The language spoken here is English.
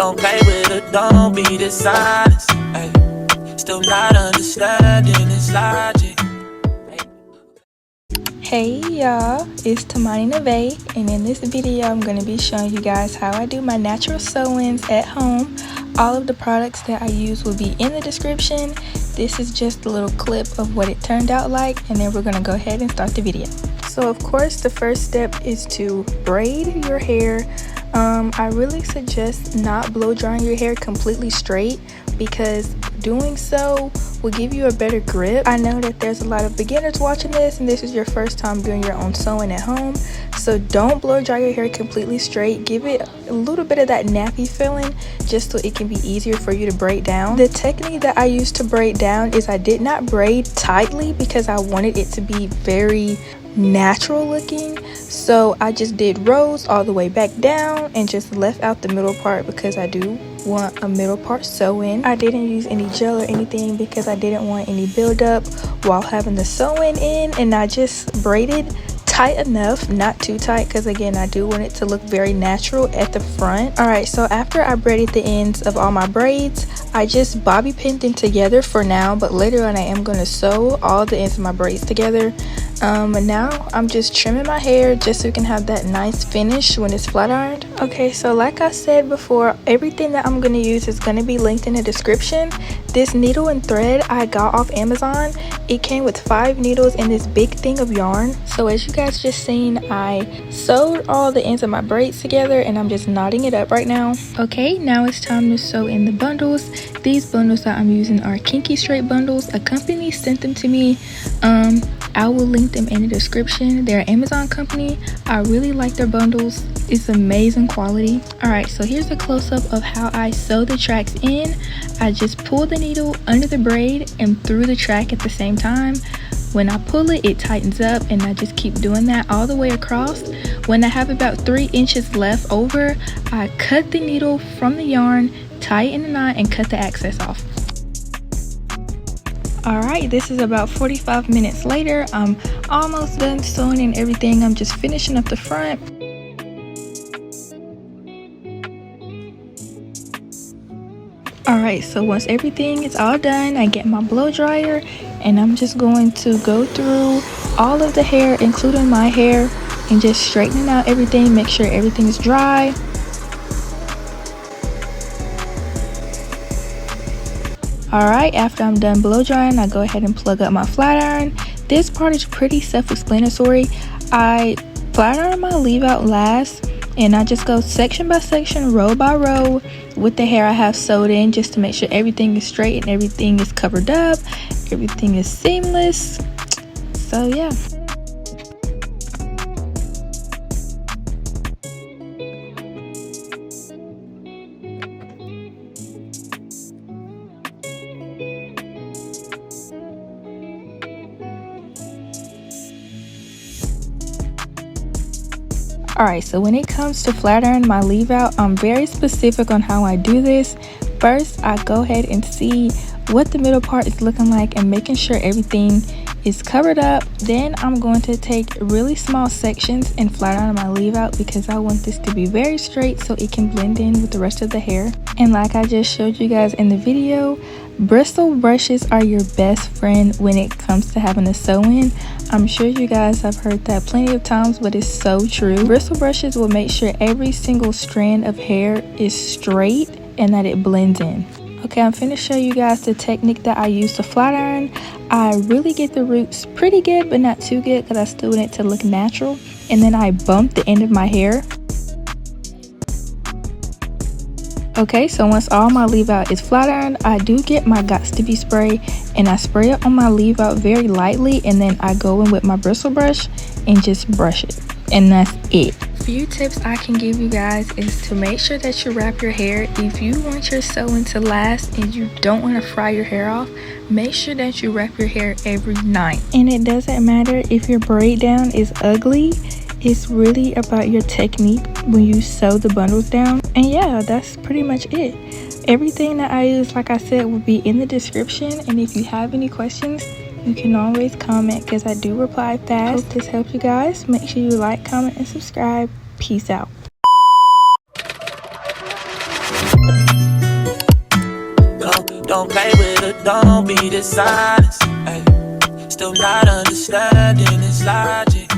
Don't play with it, don't be dishonest. Ay. Still not understanding its logic. Hey y'all, it's 𝐡𝐚𝐯𝐬, and in this video I'm going to be showing you guys how I do my natural sew-ins at home. All of the products that I use will be in the description. This is just a little clip of what it turned out like, and then we're going to go ahead and start the video. So of course the first step is to braid your hair. I really suggest not blow drying your hair completely straight, because doing so will give you a better grip. I know that there's a lot of beginners watching this and this is your first time doing your own sewing at home, so don't blow dry your hair completely straight. Give it a little bit of that nappy feeling just so it can be easier for you to braid down. The technique that I use to braid down is I did not braid tightly because I wanted it to be very natural looking, so I just did rows all the way back down and just left out the middle part because I do want a middle part sew in. I didn't use any gel or anything because I didn't want any buildup while having the sewing in, and I just braided tight enough, not too tight, because again I do want it to look very natural at the front. Alright, so after I braided the ends of all my braids, I just bobby pinned them together for now, but later on I am going to sew all the ends of my braids together. And now I'm just trimming my hair just so we can have that nice finish when it's flat ironed. Okay, so like I said before, everything that I'm going to use is going to be linked in the description. This needle and thread I got off Amazon. It came with 5 needles and this big thing of yarn. So as you guys just seen, I sewed all the ends of my braids together and I'm just knotting it up right now. Okay, now it's time to sew in the bundles. These bundles that I'm using are Kinky Straight bundles. A company sent them to me. I will link them in the description. They're an Amazon company. I really like their bundles. It's amazing quality. Alright, so here's a close-up of how I sew the tracks in. I just pull the needle under the braid and through the track at the same time. When I pull it, it tightens up, and I just keep doing that all the way across. When I have about 3 inches left over, I cut the needle from the yarn, tie it in a knot, and cut the excess off. Alright, this is about 45 minutes later. I'm almost done sewing and everything. I'm just finishing up the front. Alright, so once everything is all done, I get my blow dryer and I'm just going to go through all of the hair, including my hair, and just straightening out everything, make sure everything is dry. Alright, after I'm done blow drying, I go ahead and plug up my flat iron. This part is pretty self-explanatory. I flat iron my leave out last, and I just go section by section, row by row with the hair I have sewed in, just to make sure everything is straight and everything is covered up, everything is seamless. So yeah. Alright, so when it comes to flat iron my leave out, I'm very specific on how I do this. First, I go ahead and see what the middle part is looking like and making sure everything is covered up. Then I'm going to take really small sections and flat iron my leave out because I want this to be very straight so it can blend in with the rest of the hair. And like I just showed you guys in the video, bristle brushes are your best friend when it comes to having a sew-in. I'm sure you guys have heard that plenty of times, but it's so true. Bristle brushes will make sure every single strand of hair is straight and that it blends in. Okay, I'm finna show you guys the technique that I use to flat iron. I really get the roots pretty good, but not too good because I still want it to look natural. And then I bump the end of my hair. Okay, so once all my leave out is flat ironed, I do get my 𝐻𝐻𝑡𝐵e spray and I spray it on my leave out very lightly, and then I go in with my bristle brush and just brush it, and that's it. Few tips I can give you guys is to make sure that you wrap your hair. If you want your sewing to last and you don't want to fry your hair off, make sure that you wrap your hair every night. And it doesn't matter if your braid down is ugly. It's really about your technique when you sew the bundles down. And yeah, that's pretty much it. Everything that I use, like I said, will be in the description, and if you have any questions, you can always comment because I do reply fast. Hope this helps you guys. Make sure you like, comment, and subscribe. Peace out. don't play with her, don't be dishonest. Ay, still not understanding its logic.